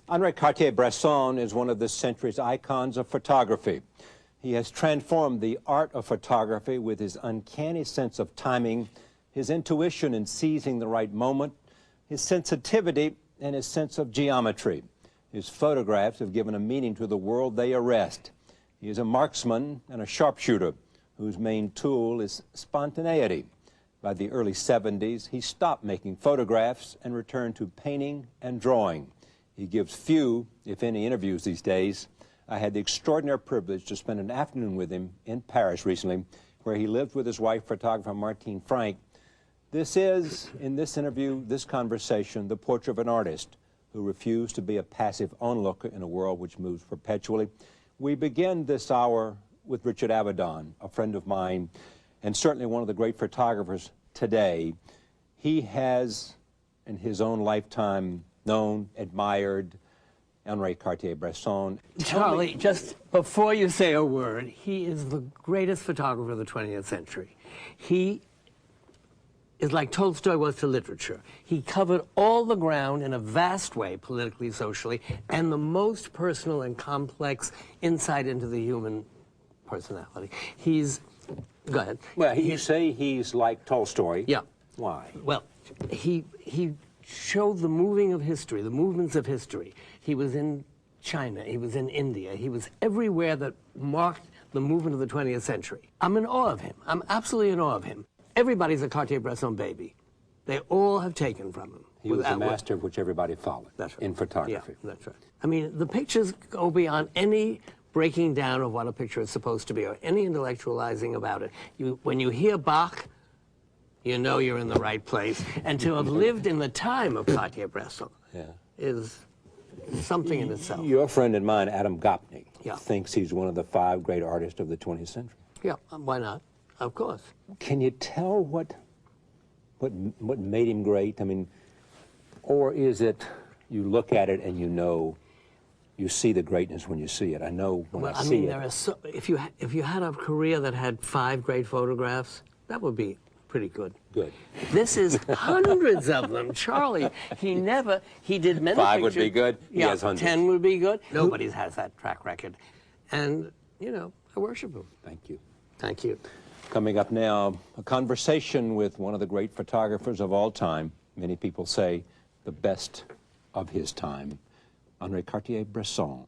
HENRI Cartier Bresson is one of this century's icons of photography. He has transformed the art of photography with his uncanny sense of timing, his intuition in seizing the right moment, his sensitivity, and his sense of geometry. His photographs have given a meaning to the world they arrest. He is a marksman and a sharpshooter whose main tool is spontaneity. By the early 70s, he stopped making photographs and returned to painting and drawing. He gives few, if any, interviews these days. I had the extraordinary privilege to spend an afternoon with him in Paris recently, where he lived with his wife, photographer Martine Frank. This is, in this interview, this conversation, the portrait of an artist who refused to be a passive onlooker in a world which moves perpetually. We begin this hour with Richard Avedon, a friend of mine, and certainly one of the great photographers today. He has, in his own lifetime, known, admired HENRI Cartier Bresson. Charlie, just before you say a word, he is the greatest photographer of the 20th century. He is like Tolstoy was to literature. He covered all the ground in a vast way, politically, socially, and the most personal and complex insight into the human personality. He's, go ahead. Well, you say he's like Tolstoy. Yeah. Why? Well, he showed the moving of history, the movements of history. He was in China, he was in India, he was everywhere that marked the movement of the 20th century. I'm in awe of him. I'm absolutely in awe of him. Everybody's a Cartier-Bresson baby. They all have taken from him. He was the master of which everybody followed. That's right. In photography. Yeah, that's right. I mean, the pictures go beyond any breaking down of what a picture is supposed to be or any intellectualizing about it. When you hear Bach, you know you're in the right place. And to have lived in the time of Cartier-Bresson is something in itself. Your friend and mine, Adam Gopnik, Yeah. thinks he's one of the 5 great artists of the 20th century. Yeah, why not? Of course. Can you tell what made him great? I mean, or is it you look at it and you know, you see the greatness when you see it? I know when I see it. There are if you had a career that had 5 great photographs, that would be pretty good. Good. This is hundreds of them. Charlie, he did many 5 pictures. would be good. Yeah, He has hundreds. 10 would be good. Nobody has that track record. And, you know, I worship him. Thank you. Thank you. Coming up now, a conversation with one of the great photographers of all time. Many people say the best of his time, HENRI Cartier Bresson.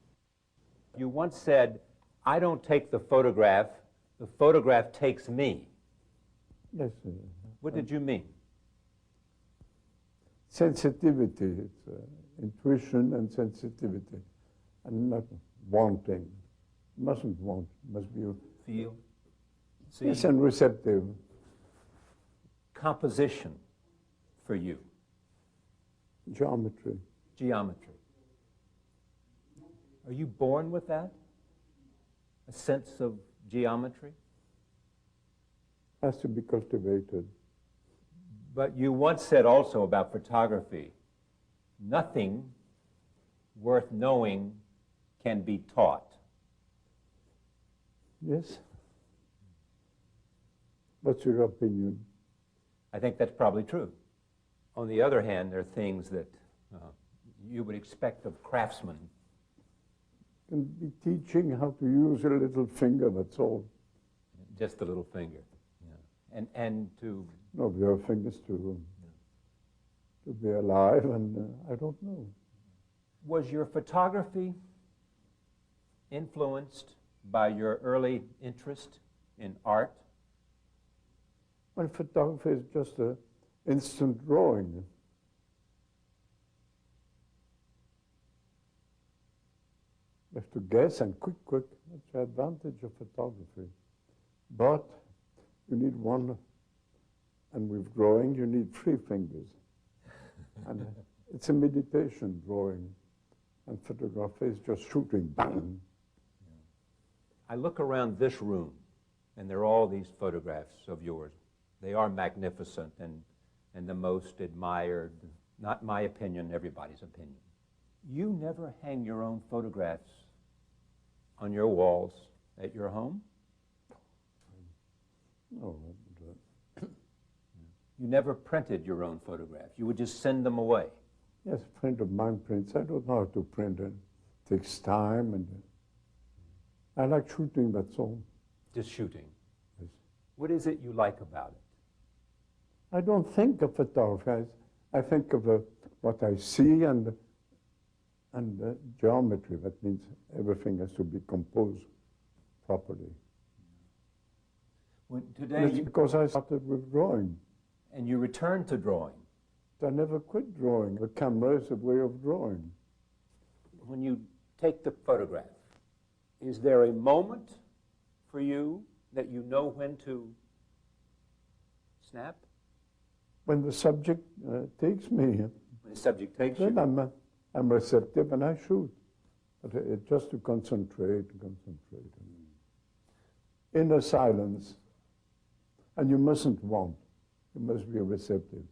You once said, I don't take the photograph takes me. Yes. What did you mean? Sensitivity, it's intuition and sensitivity, and not wanting. Mustn't want, must be Feel. See, yes, and receptive. composition for you, Geometry. geometry. Are you born with that? A sense of geometry? Has to be cultivated. But you once said also about photography, nothing worth knowing can be taught. Yes. What's your opinion? I think that's probably true. On the other hand, there are things that you would expect of craftsmen. Can be teaching how to use a little finger, that's all. Just the little finger. Yeah. And to... No, there are fingers to be alive, and I don't know. Was your photography influenced by your early interest in art? Well, photography is just an instant drawing. You have to guess and quick. That's the advantage of photography. But you need one, and with drawing you need 3 fingers. And it's a meditation drawing, and photography is just shooting, bang. I look around this room, and there are all these photographs of yours. They are magnificent and the most admired, not my opinion, everybody's opinion. You never hang your own photographs on your walls at your home? No. You never printed your own photographs. You would just send them away. Yes, a friend of mine prints. I don't know how to print. It takes time, and I like shooting, that's all. Just shooting. Yes. What is it you like about it? I don't think of photography. I think of what I see and geometry. That means everything has to be composed properly. Today, because I started with drawing. and you return to drawing. I never quit drawing. The camera is a way of drawing. When you take the photograph, is there a moment for you that you know when to snap? When the subject takes me, When the subject takes then you? I'm receptive and I shoot. But just to concentrate. Inner silence. And you mustn't want. You must be receptive.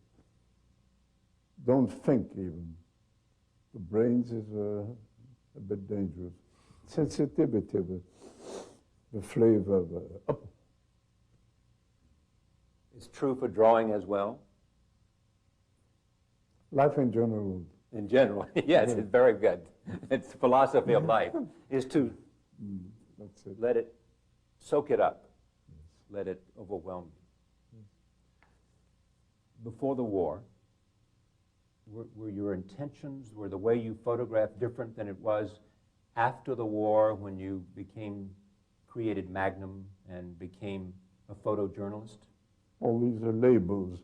Don't think even. The brains is a bit dangerous. Sensitivity, the flavor. It's true for drawing as well? Life in general. In general, yes, it's very good. It's the philosophy of life, is to That's it. let it, soak it up, let it overwhelm you. Before the war, were your intentions, were the way you photographed different than it was after the war when you created Magnum and became a photojournalist? All these are labels.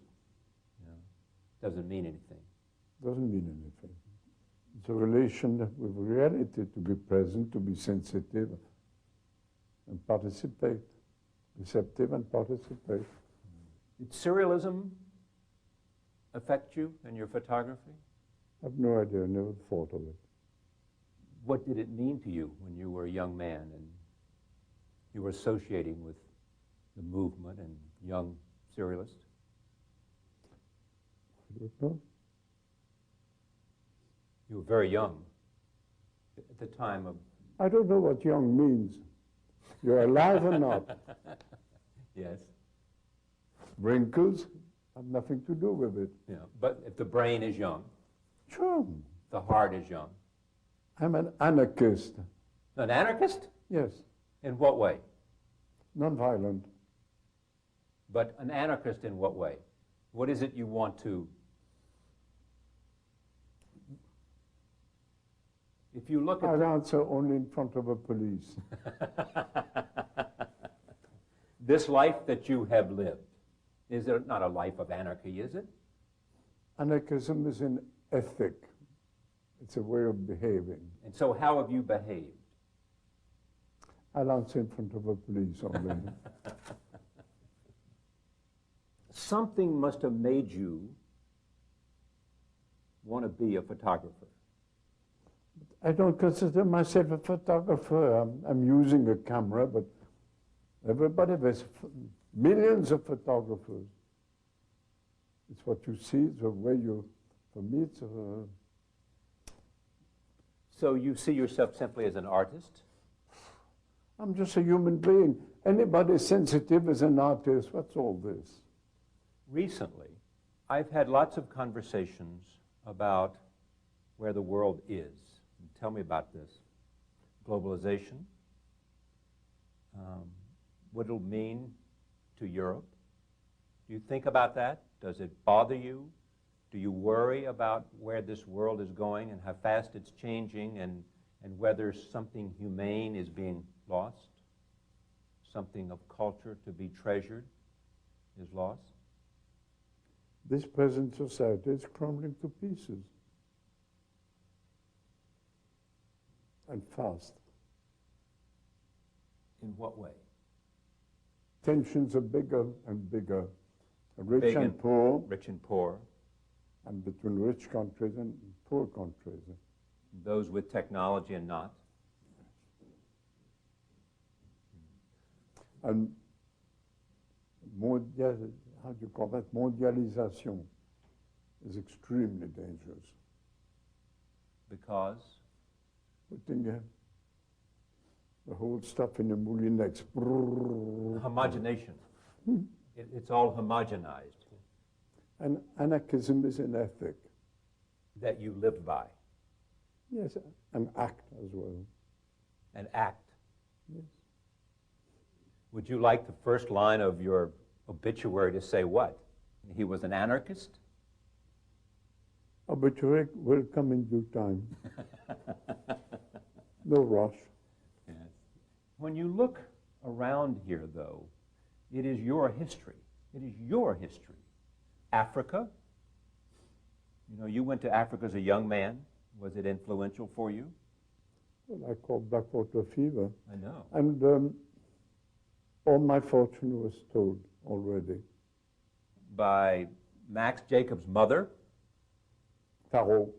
Doesn't mean anything. Doesn't mean anything. It's a relation with reality, to be present, to be sensitive, and participate. Receptive and participate. Did surrealism affect you in your photography? I have no idea, I never thought of it. What did it mean to you when you were a young man and you were associating with the movement and young surrealists? I don't know. You were very young at the time of... I don't know what young means. You're alive or not. Yes. Wrinkles have nothing to do with it. Yeah. But if the brain is young, Sure. the heart is young. I'm an anarchist. An anarchist? Yes. In what way? Non-violent. But an anarchist in what way? What is it you want to... If you look at... I'll answer only in front of a police. This life that you have lived, is it not a life of anarchy, is it? Anarchism is an ethic. It's a way of behaving. And so how have you behaved? I'll answer in front of a police only. Something must have made you want to be a photographer. I don't consider myself a photographer. I'm using a camera, but everybody, there's millions of photographers. It's what you see, it's the way you, for me, it's So you see yourself simply as an artist? I'm just a human being. Anybody sensitive is an artist. What's all this? Recently, I've had lots of conversations about where the world is. Tell me about this. Globalization, what it'll mean to Europe. Do you think about that? Does it bother you? Do you worry about where this world is going and how fast it's changing and whether something humane is being lost? Something of culture to be treasured is lost? This present society is crumbling to pieces. And fast. In what way? Tensions are bigger and bigger. Rich Big and poor, Rich and poor. and between rich countries and poor countries. Those with technology and not. And how do you call that? Mondialization is extremely dangerous. Because? Putting the whole stuff in a moulinex. Homogenation. It's all homogenized. And anarchism is an ethic. that you lived by? Yes, an act as well. An act. Yes. Would you like the first line of your obituary to say what? He was an anarchist? Obituary will come in due time. No rush. Yes. When you look around here, though, it is your history. It is your history. Africa. You know, you went to Africa as a young man. Was it influential for you? Well, I called Blackwater fever. I know. And all my fortune was told already. By Max Jacobs' mother? Tarot.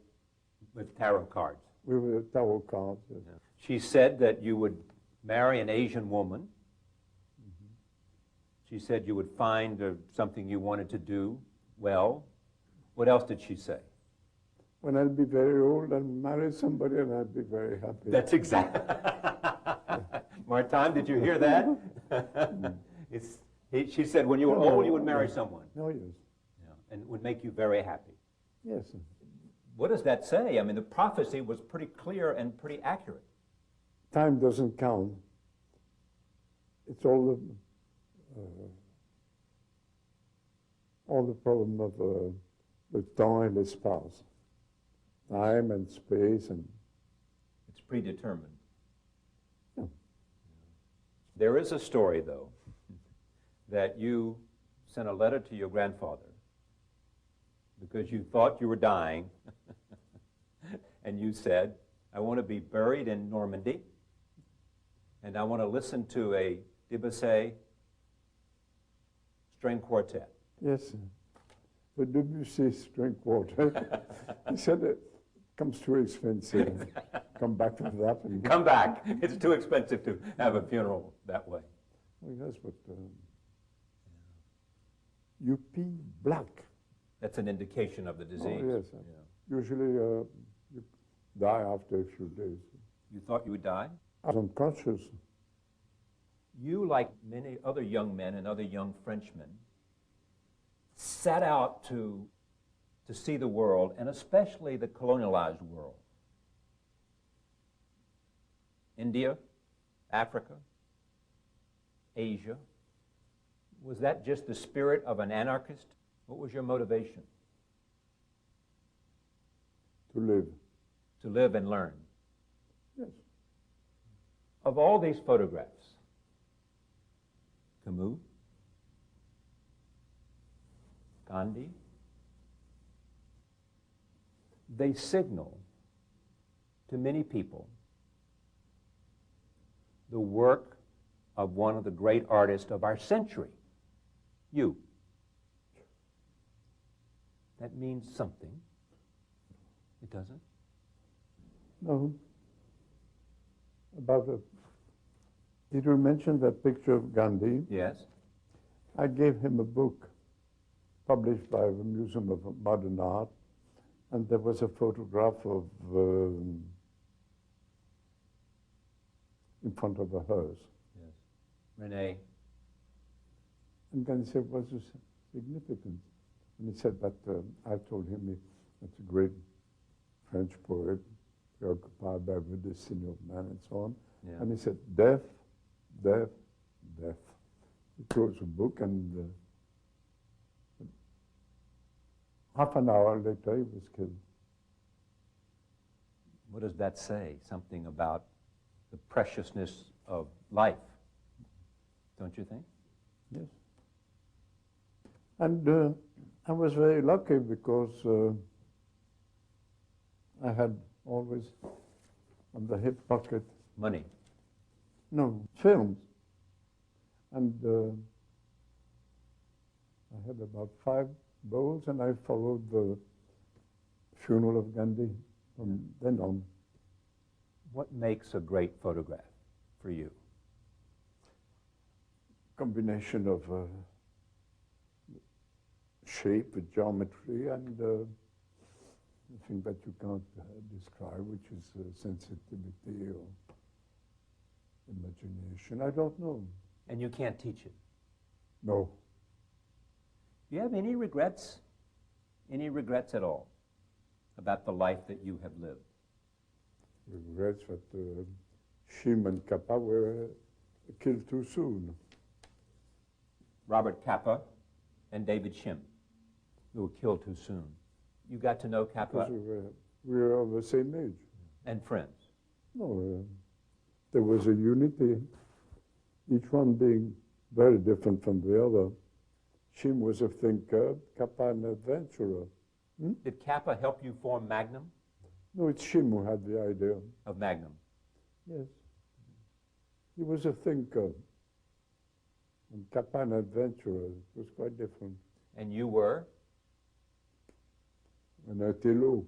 With tarot cards. We were tarot cards, yes. Yeah. She said that you would marry an Asian woman. Mm-hmm. She said you would find something you wanted to do well. What else did she say? When I'll be very old, I'll marry somebody and I'll be very happy. That's exactly. Martin, did you hear that? She said when you were old, you would marry someone. Oh, yes. Yeah, and it would make you very happy. Yes. What does that say? I mean, the prophecy was pretty clear and pretty accurate. Time doesn't count. It's all the problem of le temps et l'espace. Time and space and... It's predetermined. Yeah. There is a story, though, that you sent a letter to your grandfather because you thought you were dying, and you said, I want to be buried in Normandy, and I want to listen to a Debussy string quartet. Yes, the Debussy string quartet. He said it comes too expensive. Come back with that. And Come back. It's too expensive to have a funeral that way. Well, yes, but you pee black. That's an indication of the disease. Oh, yes. Yeah. Usually you die after a few days. You thought you would die? I was unconscious. You, like many other young men and other young Frenchmen, set out to see the world, and especially the colonialized world. India, Africa, Asia. Was that just the spirit of an anarchist? What was your motivation? To live. To live and learn. Yes. Of all these photographs, Camus, Gandhi, they signal to many people the work of one of the great artists of our century, you. That means something. It doesn't? No. Did you mention that picture of Gandhi? Yes. I gave him a book published by the Museum of Modern Art, and there was a photograph of in front of a hearse. Yes. Renee. And Gandhi said, what's the significance? And he said that I told him that's a great French poet, preoccupied by the destiny of man and so on. Yeah. And he said, death, death, death. He closed the book, and half an hour later he was killed. What does that say? Something about the preciousness of life, don't you think? Yes. And I was very lucky because I had always on the hip pocket. Money. No, films. And I had about 5 bowls, and I followed the funeral of Gandhi from then on. What makes a great photograph for you? Combination of shape, geometry, and a thing that you can't describe, which is sensitivity or imagination. I don't know. And you can't teach it. No. Do you have any regrets? Any regrets at all about the life that you have lived? Regrets that Shim and Kappa were killed too soon. Robert Capa and David Shim, who were killed too soon. You got to know Capa? Because we were of the same age. And friends? No, there was a unity, each one being very different from the other. Shim was a thinker, Kappa an adventurer. Did Capa help you form Magnum? No, it's Shim who had the idea. Of Magnum? Yes. He was a thinker. And Kappa an adventurer. It was quite different. And you were? An Attilo.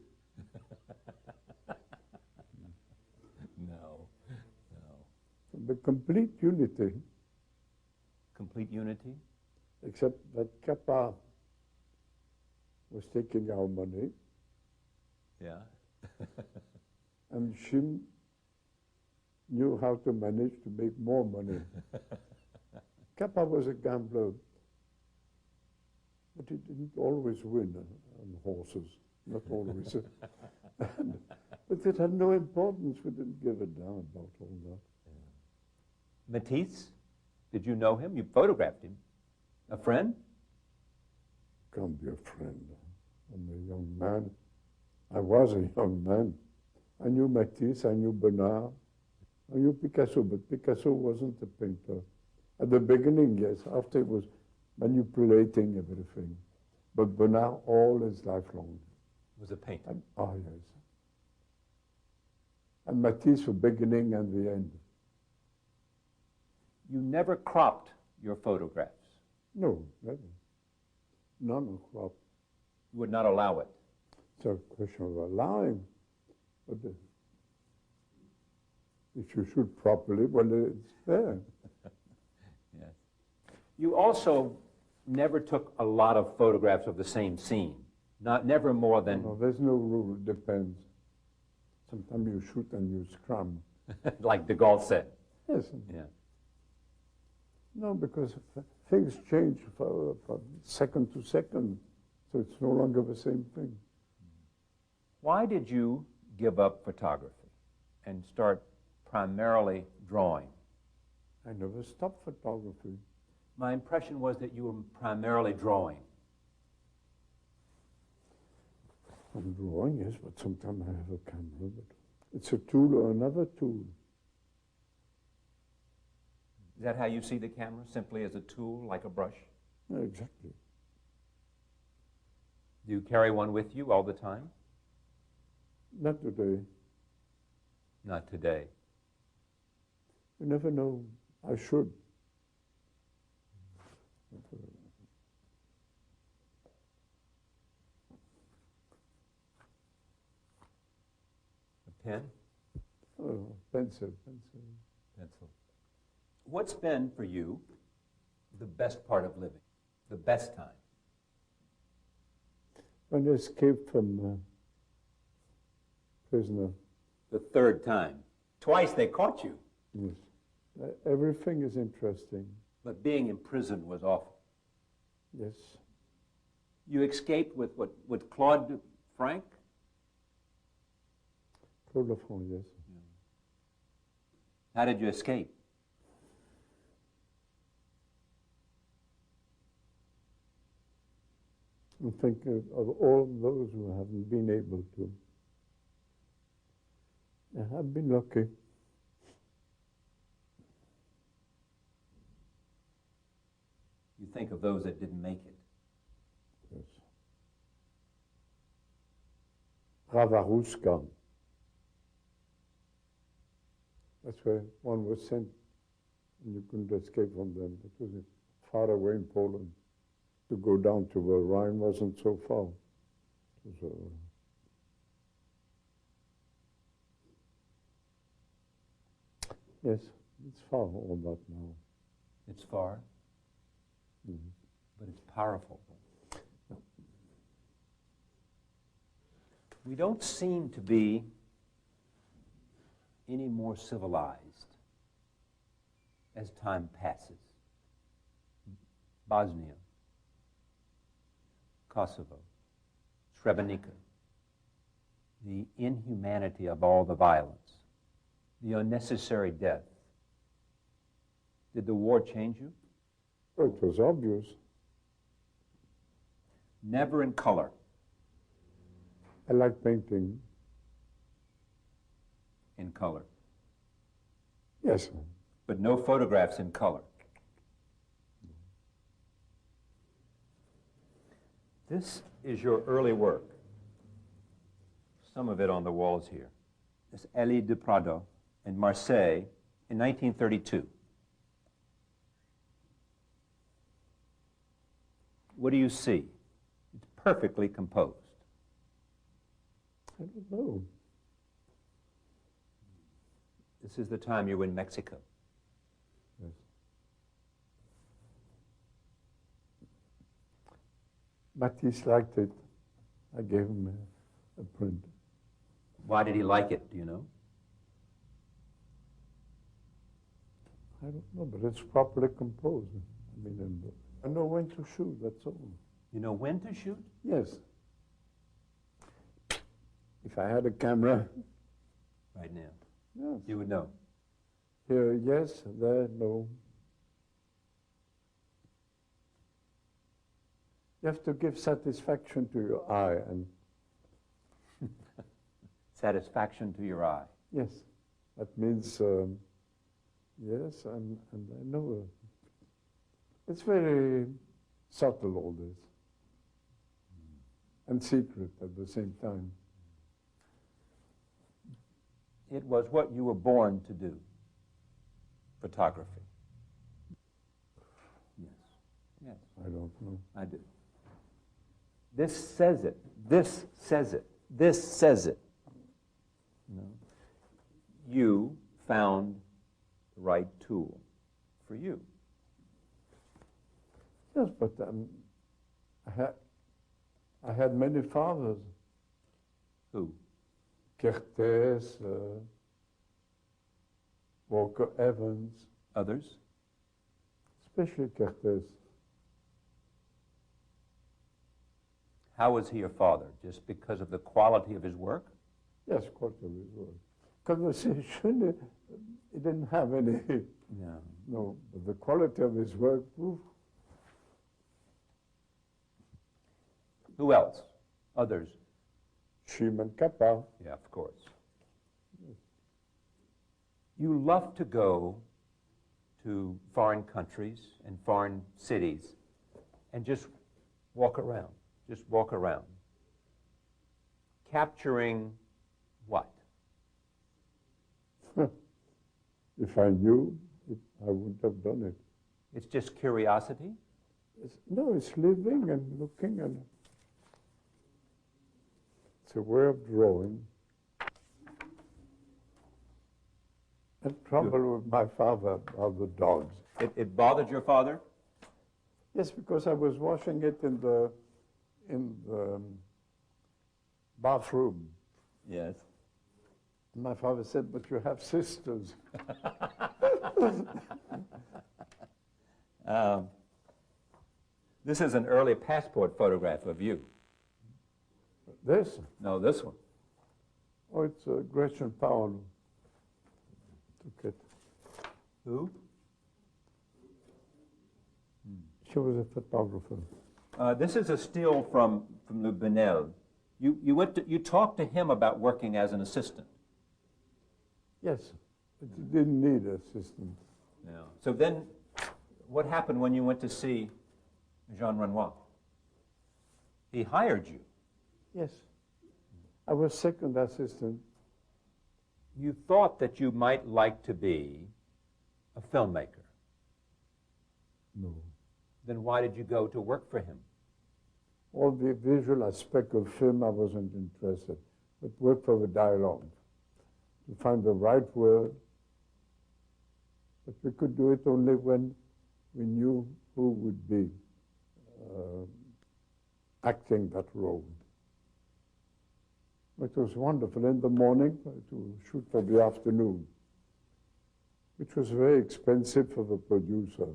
No. The complete unity, Complete unity? except that Kappa was taking our money, Yeah. and Shim knew how to manage to make more money. Kappa was a gambler, but he didn't always win on horses, not always. But it had no importance. We didn't give a damn about all that. Matisse? Did you know him? You photographed him. A friend? Can't be a friend. I'm a young man. I was a young man. I knew Matisse, I knew Bernard, I knew Picasso, but Picasso wasn't a painter. At the beginning, yes. After, it was manipulating everything. But Bernard, all his life long. Was a painter. Yes. And Matisse, the beginning and the end. You never cropped your photographs. No, never. None of crop. You would not allow it. It's a question of allowing. But if you shoot properly, well, it's there. Yes. You also never took a lot of photographs of the same scene. Never more than... No, there's no rule. It depends. Sometimes you shoot and you scrum. like de Gaulle said. Yes. Yeah. No, because things change from second to second, so it's no longer the same thing. Why did you give up photography and start primarily drawing? I never stopped photography. My impression was that you were primarily drawing. I'm drawing, yes, but sometimes I have a camera, but it's a tool or another tool. Is that how you see the camera? Simply as a tool, like a brush? Yeah, exactly. Do you carry one with you all the time? Not today. Not today. You never know. I should. A pen? Oh, pencil. Pencil. What's been, for you, the best part of living? The best time? When I escaped from prisoner. The third time. Twice they caught you. Yes. Everything is interesting. But being in prison was awful. Yes. You escaped with what? With Claude Frank? Claude Lafont, yes. How did you escape? I'm thinking of all those who haven't been able to. I've been lucky. You think of those that didn't make it. Yes. Ravaruska. That's where one was sent, and you couldn't escape from them. It was far away in Poland. To go down to where Rhine wasn't so far. It was, yes, it's far all that now. It's far, but it's powerful. We don't seem to be any more civilized as time passes. Bosnia, Kosovo, Srebrenica, the inhumanity of all the violence, the unnecessary death. Did the war change you? It was obvious. Never in color. I like painting. In color. Yes. But no photographs in color. This is your early work. Some of it on the walls here. This Elie de Prado in Marseille in 1932. What do you see? It's perfectly composed. I don't know. This is the time you were in Mexico. Yes. Matisse liked it. I gave him a print. Why did he like it, do you know? I don't know, but it's properly composed. I mean, I know when to shoot, that's all. You know when to shoot? Yes. If I had a camera, Right now. yes. You would know. Here, yes, there, no. You have to give satisfaction to your eye, and Satisfaction to your eye. yes, that means yes, and I know it's very subtle, all this, and secret at the same time. It was what you were born to do. Photography. Yes. Yes. I don't know. I do. This says it. This says it. This says it. No. You found the right tool for you. Yes, but I had many fathers. Who? Kertész, Walker Evans, Others? especially Kertész. How was he your father? Just because of the quality of his work? Yes, quite of his work. Conversation, he didn't have any, No. no, but the quality of his work, oof. Who else? Others? Schumann Kappa. Yeah, of course. You love to go to foreign countries and foreign cities and just walk around. Just walk around. Capturing what? If I knew, I wouldn't have done it. It's just curiosity? No, it's living and looking, and it's a way of drawing. And trouble with my father are the dogs. It bothered your father? Yes, because I was washing it in the bathroom. Yes. My father said, "But you have sisters." This is an early passport photograph of you. This? No, this one. Oh, it's Gretchen Powell took it. Who? She was a photographer. This is a still from Le Benel. You talked to him about working as an assistant. Yes, but he didn't need assistance. Yeah. So then, what happened when you went to see Jean Renoir? He hired you. Yes. I was second assistant. You thought that you might like to be a filmmaker. No. Then why did you go to work for him? All the visual aspect of film, I wasn't interested, but work for the dialogue, to find the right word. But we could do it only when we knew who would be acting that role. It was wonderful. In the morning, to shoot for the afternoon, which was very expensive for the producer.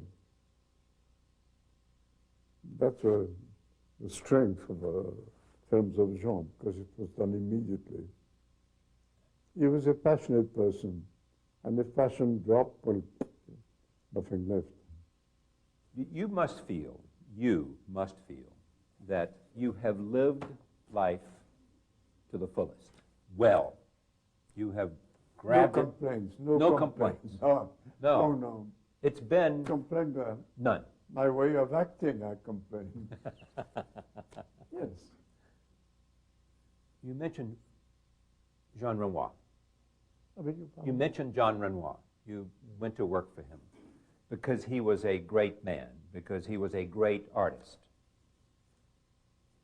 That's the strength of the films of Jean, because it was done immediately. He was a passionate person. And if passion dropped, well, nothing left. You must feel that you have lived life to the fullest. Well, you have grabbed no complaints. No No complaints. complaints. No. No. Oh, no. It's been Complain. none. My way of acting, I complain. Yes. You mentioned Jean Renoir. I beg your pardon? You mentioned Jean Renoir. You went to work for him because he was a great man, because he was a great artist.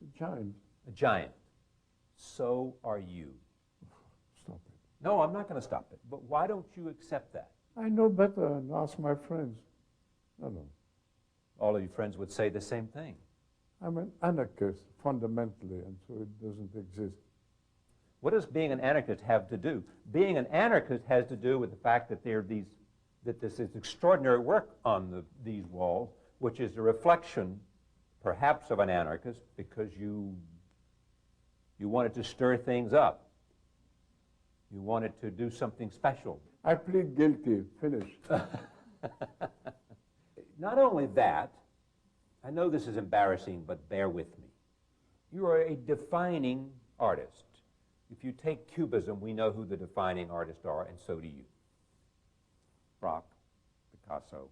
A giant. A giant. So are you. Stop it. No, I'm not going to stop it. But why don't you accept that? I know better and ask my friends. No. All of your friends would say the same thing. I'm an anarchist, fundamentally, and so it doesn't exist. What does being an anarchist have to do? Being an anarchist has to do with the fact that this is extraordinary work on these walls, which is a reflection, perhaps, of an anarchist, because you wanted to stir things up. You wanted to do something special. I plead guilty. Finished. Not only that, I know this is embarrassing, but bear with me. You are a defining artist. If you take Cubism, we know who the defining artists are, and so do you. Braque, Picasso,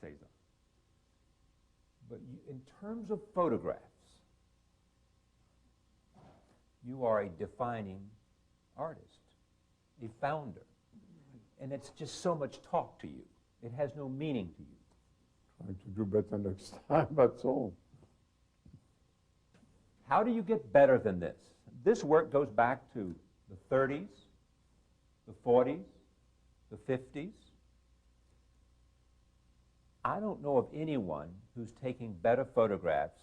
Cézanne. But in terms of photographs, you are a defining artist, a founder. And it's just so much talk to you. It has no meaning to you. Trying to do better next time, that's all. How do you get better than this? This work goes back to the 30s, the 40s, the 50s. I don't know of anyone who's taking better photographs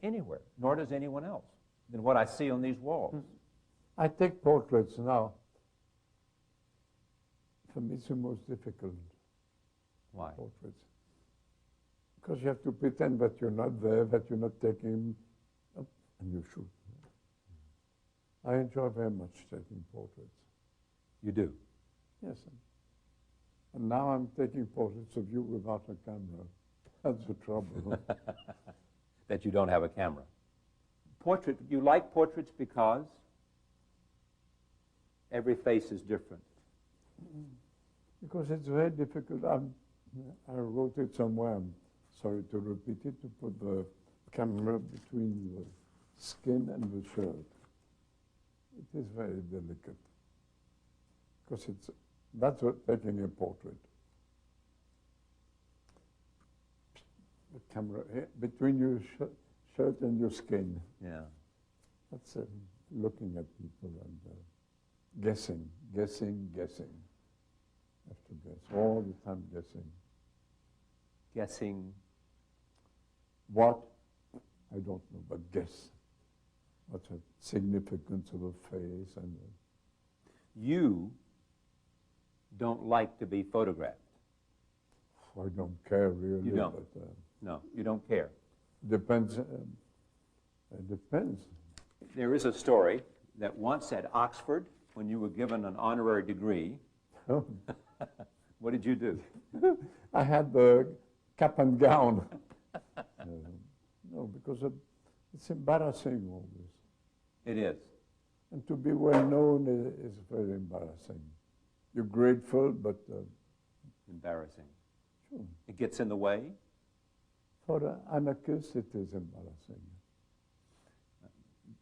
anywhere, nor does anyone else, than what I see on these walls. I take portraits now. For me, it's the most difficult. Why? Portraits. Because you have to pretend that you're not there, that you're not taking up, and you shoot. I enjoy very much taking portraits. You do? Yes. And now I'm taking portraits of you without a camera. That's the trouble. That you don't have a camera. You like portraits because every face is different. Because it's very difficult. I wrote it somewhere, I'm sorry to repeat it, to put the camera between the skin and the shirt. It is very delicate. Because that's what taking a portrait. The camera between your shirt and your skin. Yeah. That's looking at people and guessing. Have to guess, all the time guessing. Guessing What? I don't know, but guess. What's the significance of a face? And you don't like to be photographed. I don't care really. You don't? But, No, you don't care. depends. It depends. There is a story that once at Oxford, when you were given an honorary degree, what did you do? I had the cap and gown. No, because it's embarrassing all this. It is. And to be well known is very embarrassing. You're grateful, but Embarrassing. sure. It gets in the way. For an anarchist, it is embarrassing.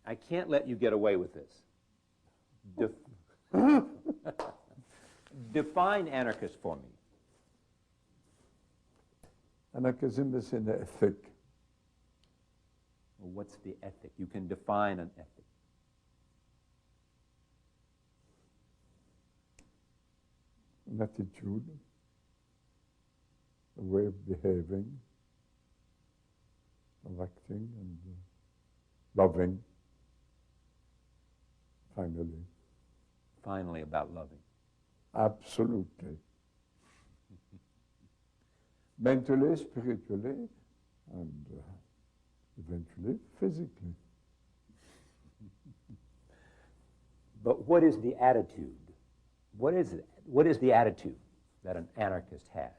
I can't let you get away with this. Define anarchist for me. Anarchism is an ethic. Well, what's the ethic? You can define an ethic. An attitude, a way of behaving, of acting, and loving, finally. Finally, about loving. Absolutely. Mentally, spiritually, and eventually physically. But what is the attitude? What is it? What is the attitude that an anarchist has?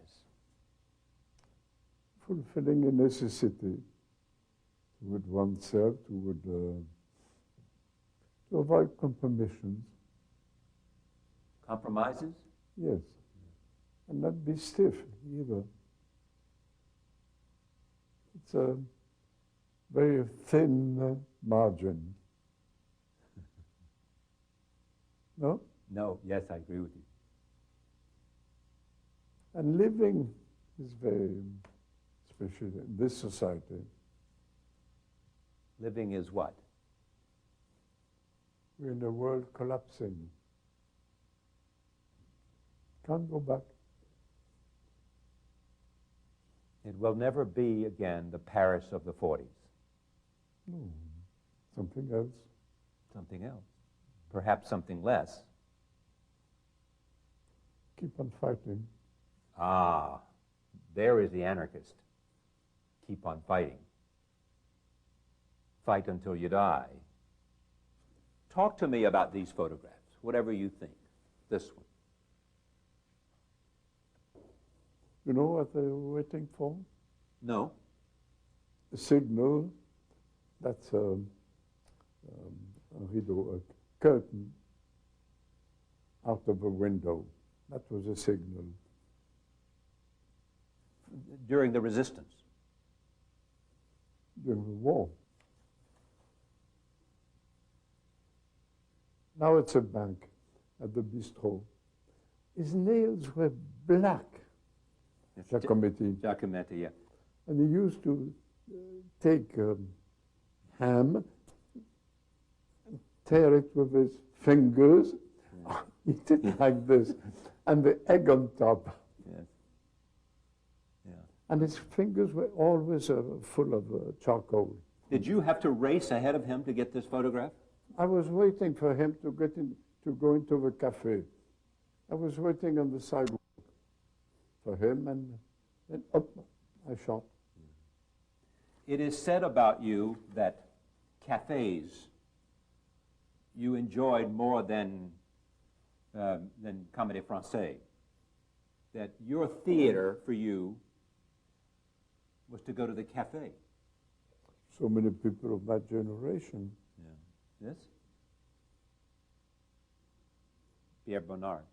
Fulfilling a necessity toward oneself, toward to avoid compromisions. Compromises? Yes. And not be stiff either. It's a very thin margin. No? No, yes, I agree with you. And living is very, especially in this society. Living is what? We're in a world collapsing. Can't go back. It will never be again the Paris of the 40s. No, something else. Something else. Perhaps something less. Keep on fighting. Ah, there is the anarchist. Keep on fighting. Fight until you die. Talk to me about these photographs, whatever you think. This one. You know what they were waiting for? No. A signal. That's a rideau, a curtain out of a window. That was a signal. During the resistance. During the war. Now it's a bank at the bistro. His nails were black. Giacometti, yeah. And he used to take ham, tear it with his fingers, eat it like this, and the egg on top. Yes. Yeah. And his fingers were always full of charcoal. Did you have to race ahead of him to get this photograph? I was waiting for him to go into the cafe. I was waiting on the sidewalk for him, and then up I shot. It is said about you that cafes you enjoyed more than Comédie Française. That your theater for you was to go to the cafe. So many people of my generation. Yeah. This? Pierre Bonnard.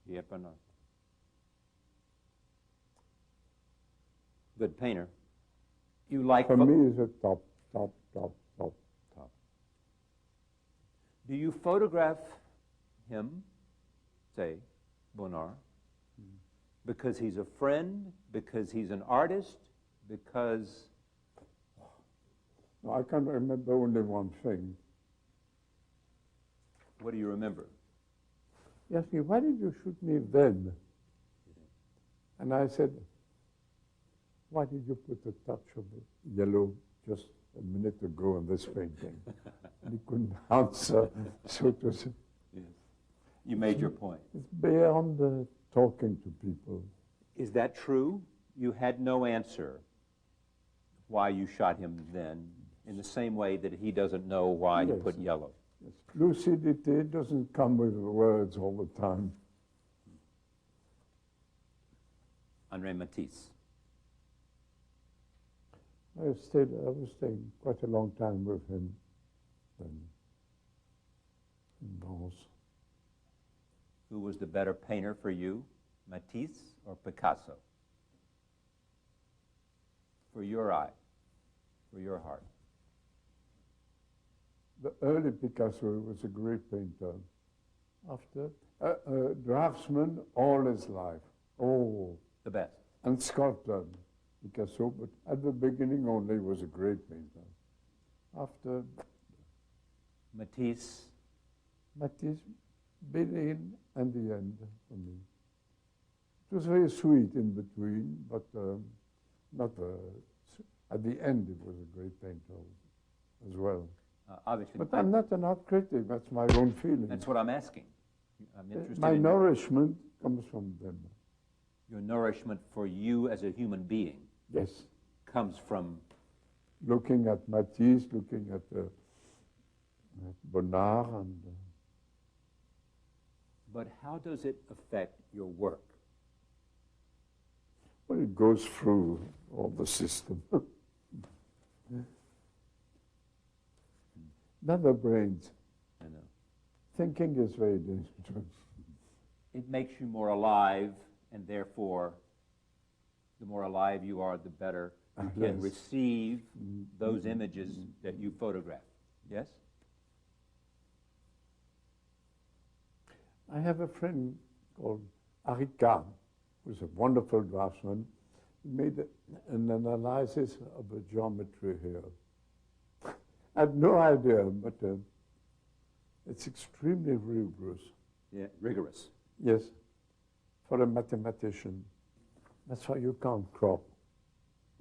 Pierre Bonnard. Good painter. You like... For me, it's a top. Do you photograph him, say, Bonnard, because he's a friend, because he's an artist, because... No, I can remember only one thing. What do you remember? He asked me, why did you shoot me then? And I said, why did you put a touch of yellow just a minute ago in this painting? And he couldn't answer, so to say. Yes. You made your point. It's beyond talking to people. Is that true? You had no answer why you shot him then, in the same way that he doesn't know why you put yellow. Yes. Lucidity doesn't come with words all the time. André Matisse. I was staying quite a long time with him then in Vence. Who was the better painter for you, Matisse or Picasso? For your eye, for your heart. The early Picasso was a great painter. After, draftsman all his life. Oh. The best. And sculptor, Picasso, but at the beginning only was a great painter. After Matisse. beginning and the end for me. It was very sweet in between, but not at the end it was a great painter as well. Obviously. But I'm not an art critic, that's my own feeling. That's what I'm asking. I'm interested My in nourishment comes from them. your nourishment for you as a human being. Yes. Comes from... Looking at Matisse, looking at Bonnard, and But how does it affect your work? Well, it goes through all the system. Not the brains. I know. Thinking is very dangerous. It makes you more alive, and therefore, the more alive you are, the better you can Yes. receive those images that you photograph. Yes? I have a friend called HENRI Cartier, who's a wonderful draftsman. He made an analysis of the geometry here. I had no idea, but it's extremely rigorous. Yeah, rigorous. Yes, for a mathematician. That's why you can't crop.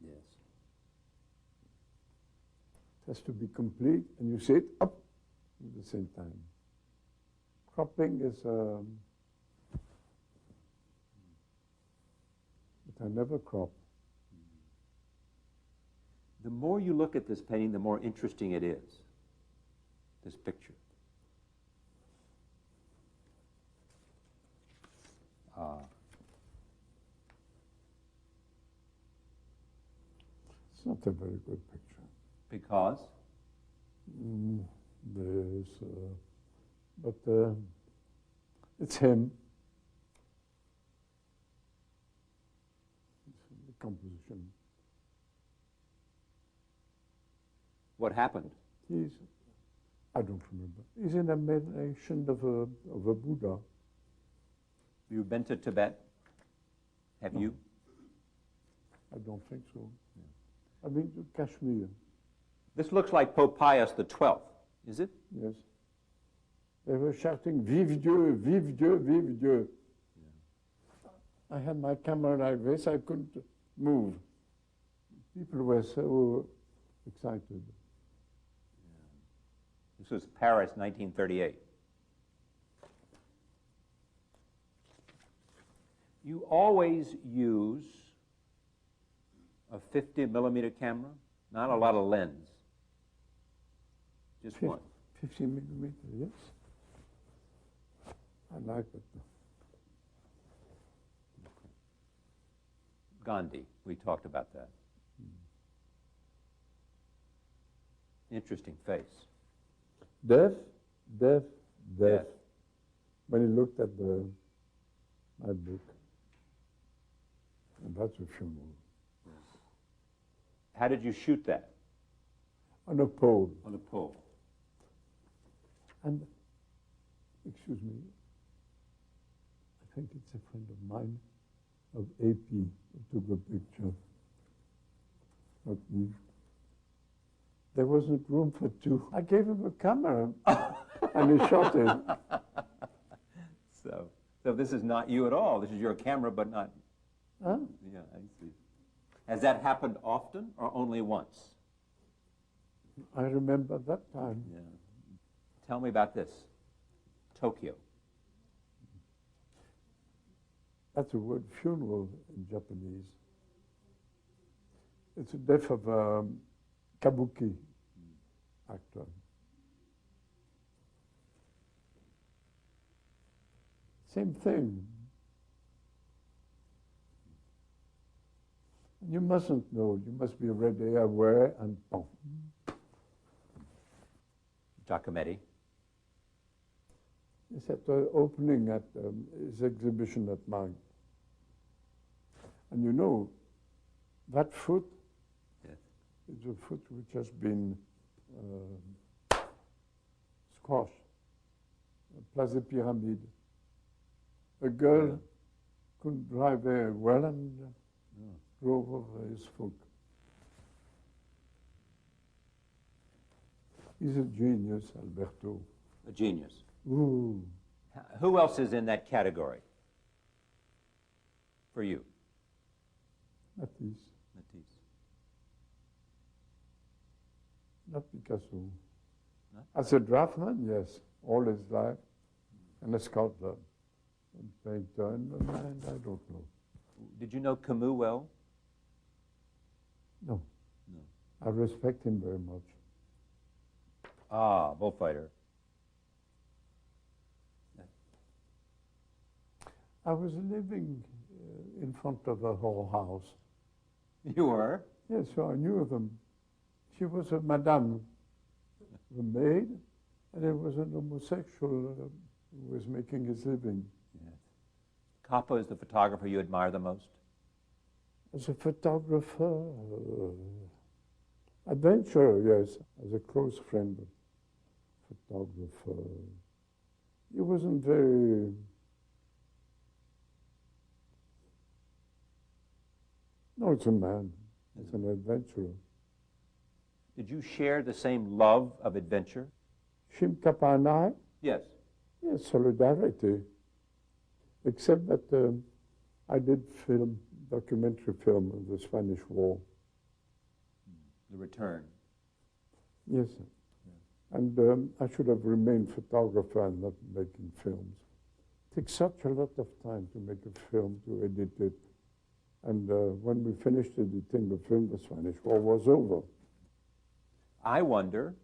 Yes. It has to be complete, and you see it up at the same time. Cropping is, but I never crop. The more you look at this painting, the more interesting it is, this picture. It's not a very good picture. Because? There's, but it's him. It's the composition. What happened? He's, I don't remember. He's in a meditation of a Buddha. You've been to Tibet? Have No. you? I don't think so. I've been to Kashmir. This looks like Pope Pius XII, is it? Yes. They were shouting, "Vive Dieu, vive Dieu, vive Dieu." Yeah. I had my camera like this, I couldn't move. People were so excited. This was Paris, 1938. You always use a 50 millimeter camera, not a lot of lens, just one. 50 millimeter, yes. I like it. Gandhi, we talked about that. Interesting face. Death, death, death. Death. When he looked at my book, and that's a funeral. How did you shoot that? On a pole. On a pole. And, excuse me, I think it's a friend of mine, of AP, who took a picture. Not me. There wasn't room for two. I gave him a camera, and he shot it. So this is not you at all. This is your camera, but not. Huh? Yeah, I see. Has that happened often or only once? I remember that time. Yeah. Tell me about this. Tokyo. That's the word funeral in Japanese. It's the death of a kabuki actor. Same thing. You mustn't know. You must be ready, aware, and boom. Giacometti. It's at the opening at his exhibition at mine. And you know, that foot is a foot which has been squashed. Place des Pyramides. A girl couldn't drive very well and drove over his foot. He's a genius, Alberto. A genius. Ooh. Who else is in that category for you? Matisse. Matisse. Not Picasso. No? As a draftsman, yes, all his life. And a sculptor, and painter, and I don't know. Did you know Camus well? No. No. I respect him very much. Ah, bullfighter. I was living in front of the whole house. You were? Yes, so I knew them. She was a madame, the maid, and it was an homosexual who was making his living. Yes. Capa is the photographer you admire the most? As a photographer, adventurer, yes, as a close friend, photographer. He wasn't very... No, it's a man. It's an adventurer. Did you share the same love of adventure? Shim Kappa and I? Yes. Yes, solidarity. Except that I did film, documentary film of the Spanish War. The return. Yes. Yeah. And I should have remained photographer and not making films. It takes such a lot of time to make a film, to edit it. And when we finished editing the film, the Spanish War was over. I wonder,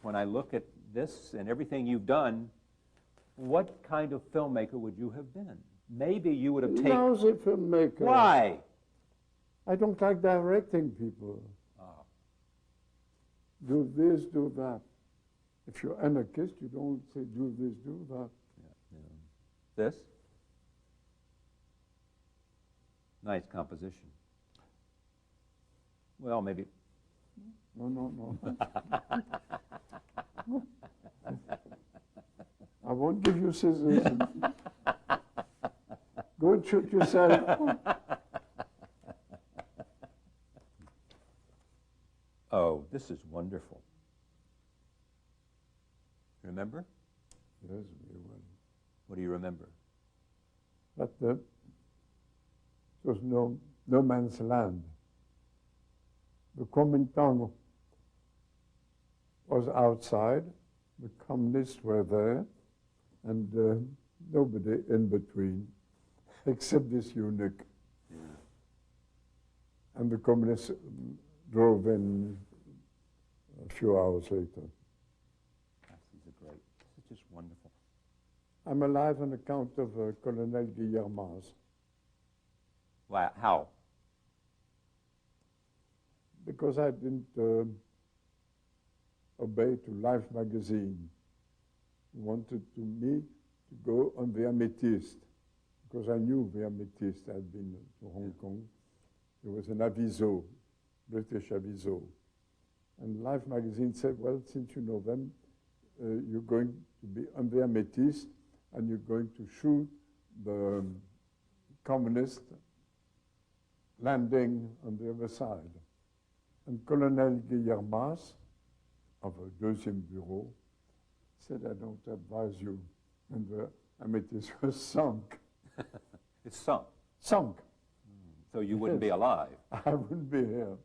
when I look at this and everything you've done, what kind of filmmaker would you have been? Maybe you would have taken... Lousy filmmaker. Why? I don't like directing people. Oh. Do this, do that. If you're anarchist, you don't say do this, do that. Yeah, yeah. This? Nice composition. Well, maybe... No. I won't give you scissors. Go and shoot yourself. Oh, this is wonderful. Remember? Yes, very well. What do you remember? But it was no man's land. The Kuomintang was outside, the communists were there, and nobody in between, except this eunuch. Yeah. And the communists drove in a few hours later. These are great. This is just wonderful. I'm alive on account of Colonel Guillermas. Wow. How? Because I didn't obey to Life magazine. Wanted me to go on the Amethyst, because I knew the Amethyst. I'd been to Hong Kong. There was an aviso, British aviso. And Life magazine said, well, since you know them, you're going to be on the Amethyst, and you're going to shoot the communist landing on the other side. And Colonel Guillermas, of a deuxième bureau, said, I don't advise you. And the Amethyst was sunk. It's sunk. Sunk. So you wouldn't be alive. I wouldn't be here.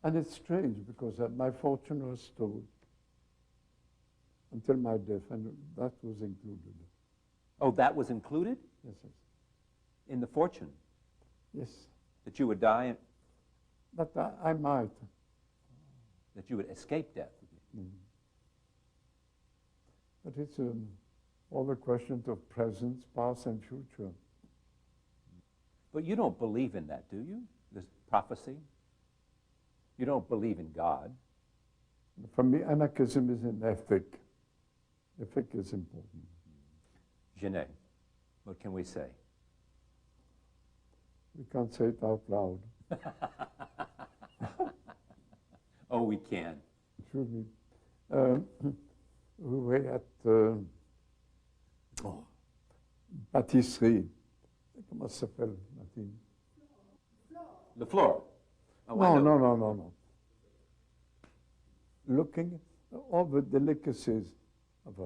And it's strange because my fortune was stored until my death, and that was included. Oh, that was included? Yes, yes. In the fortune? Yes. That you would die, But I might. that you would escape death? Mm. But it's all the questions of present, past, and future. But you don't believe in that, do you? This prophecy? You don't believe in God? For me, anarchism is an ethic. Ethic is important. Genet, what can we say? We can't say it out loud. Oh, we can. Excuse me. We were at pâtisserie. Comment ça s'appelle, Martine? The floor. Oh, I No, know. no. Looking at all the delicacies of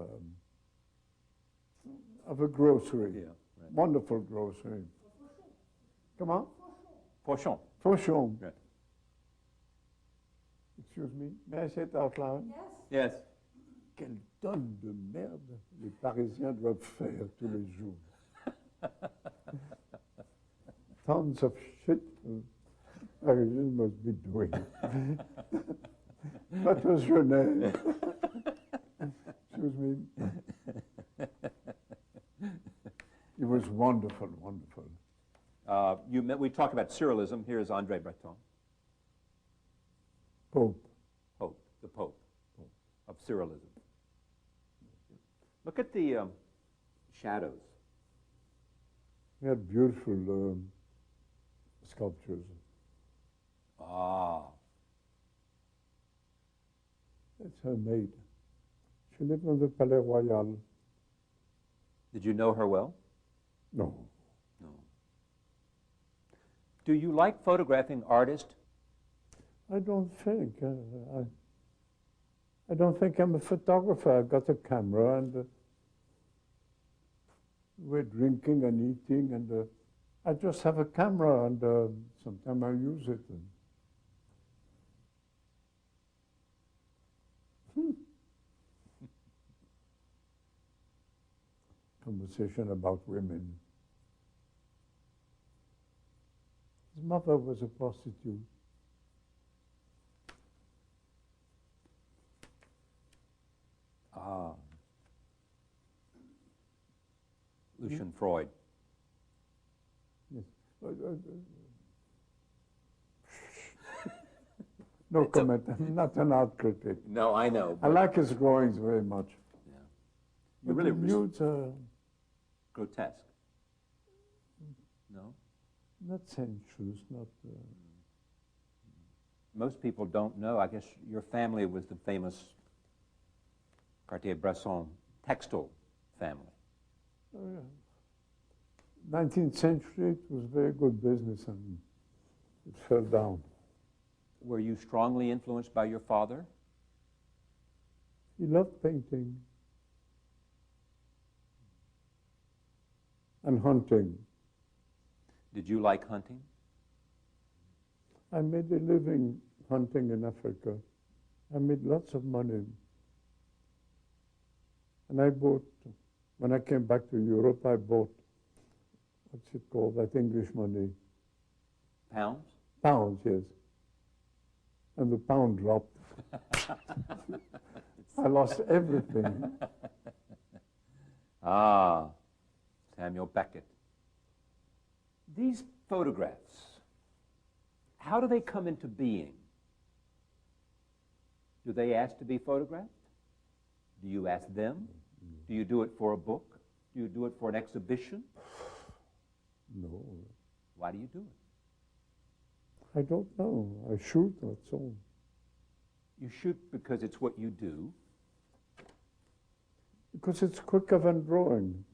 a grocery. Yeah, right. Wonderful grocery. Comment? Pochon. Fauchon. Right. Excuse me, may I say it out loud? Yes. Quelle tonne de merde les Parisiens doivent faire tous les jours. Tons of shit Parisians must be doing. That was your name. Excuse me. He was wonderful, wonderful. We talked about Cyrillism. Here's Henri Breton. Pope. Pope, the Pope of Cyrillism. Look at the shadows. He had beautiful sculptures. Ah. It's her maid. She lived in the Palais Royal. Did you know her well? No. No. Do you like photographing artists? I don't think. I don't think I'm a photographer. I got a camera and we're drinking and eating and I just have a camera and sometimes I use it. Conversation about women. His mother was a prostitute. Ah. Lucian Freud. Yes. No comment. I'm not an art critic. No, I know. I like his drawings very much. Yeah. But really the nudes are grotesque. No? not sensuous, not... Most people don't know. I guess your family was the famous Cartier Bresson textile family. Oh, yeah. 19th century, it was very good business and it fell down. Were you strongly influenced by your father? He loved painting and hunting. Did you like hunting? I made a living hunting in Africa. I made lots of money. And I bought, when I came back to Europe, I bought, what's it called, that English money? Pounds? Pounds, yes. And the pound dropped. I lost everything. Ah, Samuel Beckett. These photographs, how do they come into being? Do they ask to be photographed? Do you ask them? Do you do it for a book? Do you do it for an exhibition? No, Why do you do it? I don't know. I shoot, that's all. You shoot because it's what you do. Because it's quicker than drawing.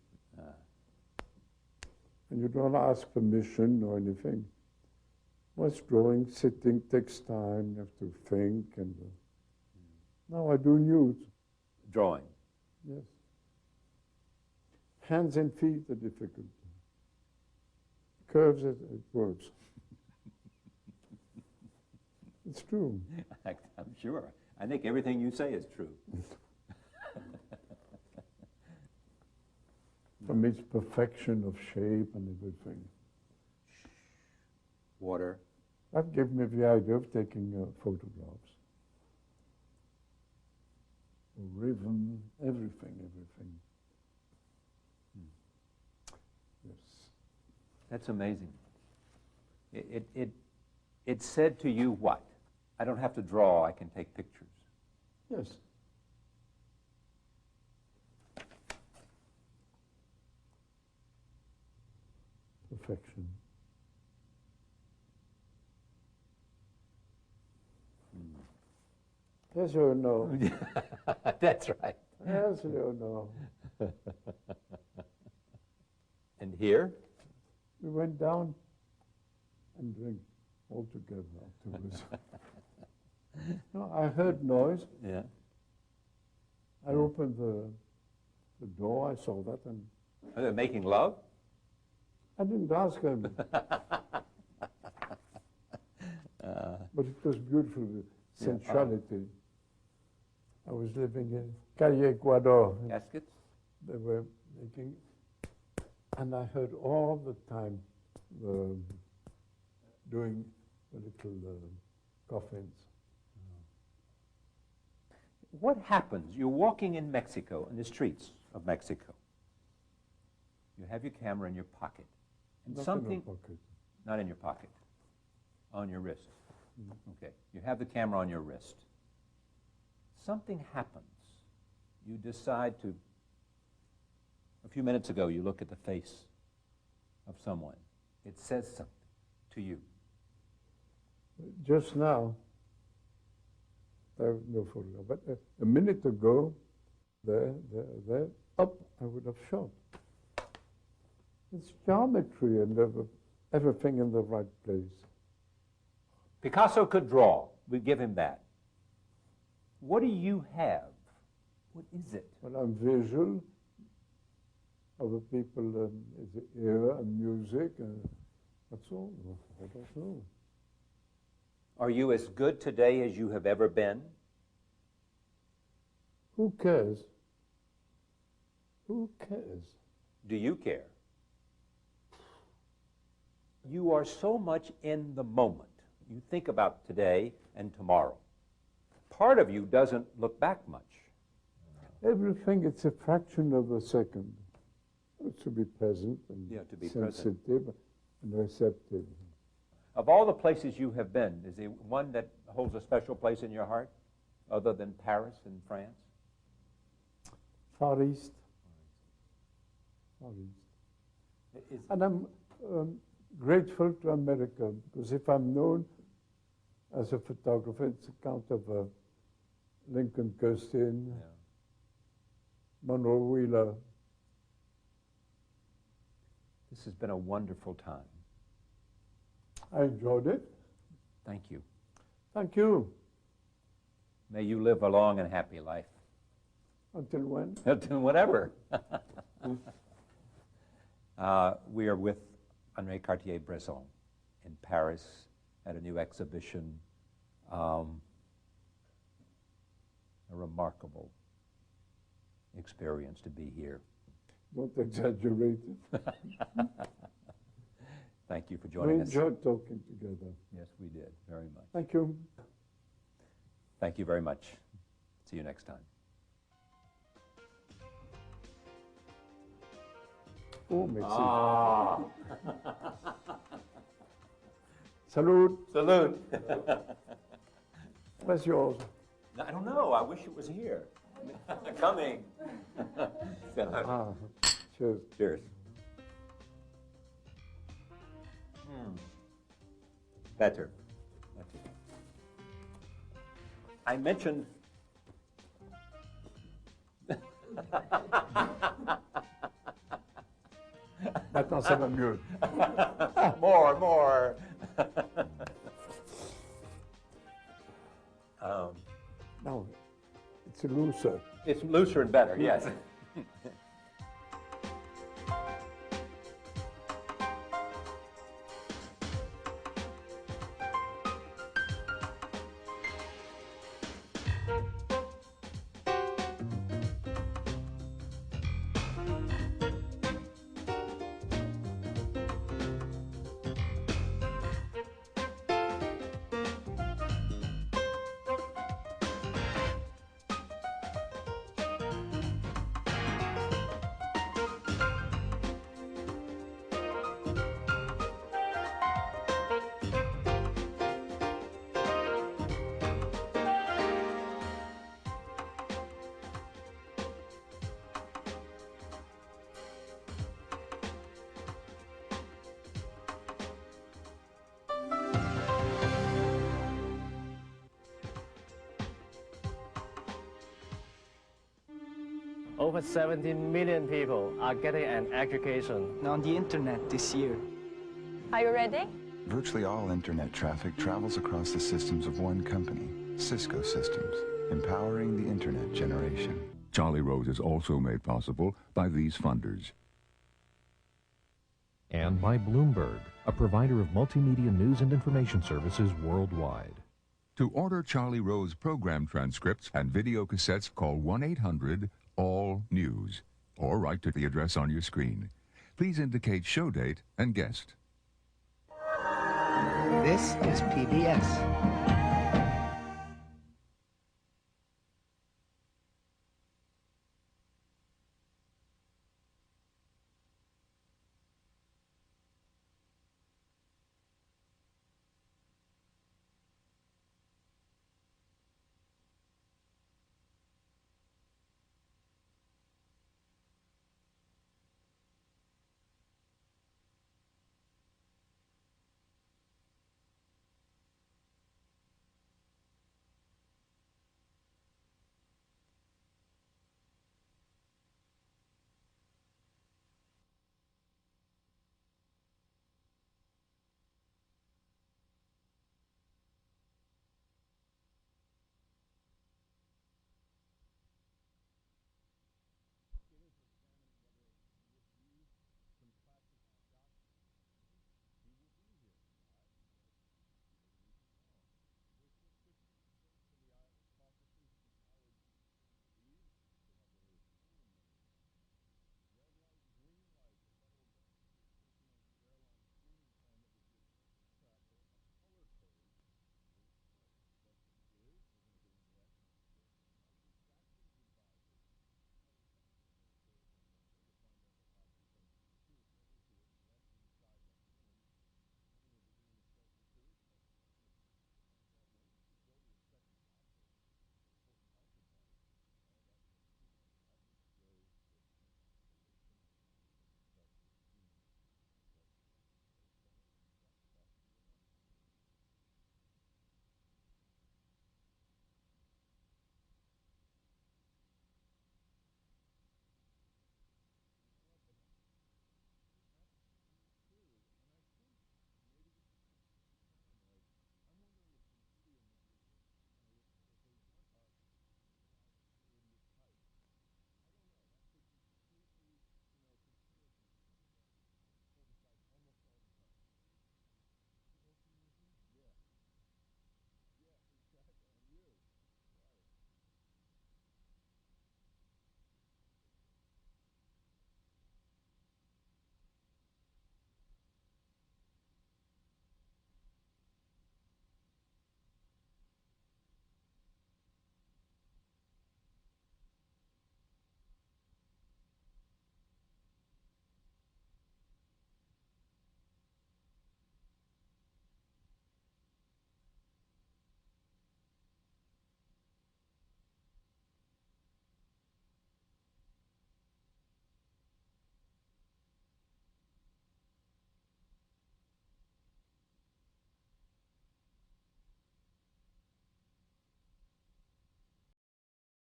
And you don't ask permission or anything. What's drawing, sitting takes time, you have to think. And now I do nudes. Drawing. Yes. Hands and feet are difficult. Curves, it works. It's true. I'm sure. I think everything you say is true. For me, it's perfection of shape and everything. Water. That gave me the idea of taking photographs. Rhythm, everything. Yes. That's amazing. It said to you what? I don't have to draw, I can take pictures. Yes. Perfection. Yes or no? That's right. Yes or no? And here? We went down and drank all together afterwards. No, I heard noise. Yeah. I opened the door, I saw that, and Are they making love? I didn't ask him. But it was beautiful, the sensuality. I was living in Calle, Ecuador. Caskets? They were making, and I heard all the time doing the little coffins. What happens? You're walking in Mexico, in the streets of Mexico. You have your camera in your pocket. And Not something, in the pocket. not in your pocket, on your wrist. Okay, you have the camera on your wrist. Something happens. You decide to, a few minutes ago, you look at the face of someone. It says something to you. Just now, there was no photograph, but a minute ago, there, up, I would have shot. It's geometry and everything in the right place. Picasso could draw. We give him that. What do you have? What is it? Well, I'm visual. Other people is ear and music. That's all. I don't know. Are you as good today as you have ever been? Who cares? Who cares? Do you care? You are so much in the moment. You think about today and tomorrow. Part of you doesn't look back much. Everything, it's a fraction of a second. To be present and Yeah, to be sensitive and receptive. Of all the places you have been, is there one that holds a special place in your heart, other than Paris and France? Far East. Far East. And I'm grateful to America, because if I'm known as a photographer, it's account of Lincoln Kirstein, Monroe Wheeler. This has been a wonderful time. I enjoyed it. Thank you. Thank you. May you live a long and happy life. Until when? Until whenever. We are with HENRI CARTIer BRESSON in Paris at a new exhibition. A remarkable experience to be here. Don't exaggerate it. Thank you for joining us. We enjoyed talking together. Yes, we did, very much. Thank you. Thank you very much. See you next time. Oh, merci. Ah. Salute. Salute. Where's yours? I don't know. I wish it was here. Coming. Cheers. Cheers. Better. I mentioned. Maintenant, ça va mieux. More. No, it's looser. It's looser and better, yes. Over 17 million people are getting an education on the internet this year. Are you ready? Virtually all internet traffic travels across the systems of one company, Cisco Systems, empowering the internet generation. Charlie Rose is also made possible by these funders. And by Bloomberg, a provider of multimedia news and information services worldwide. To order Charlie Rose program transcripts and video cassettes, call 1-800-ALL-NEWS or write to the address on your screen. Please indicate show date and guest. This is PBS.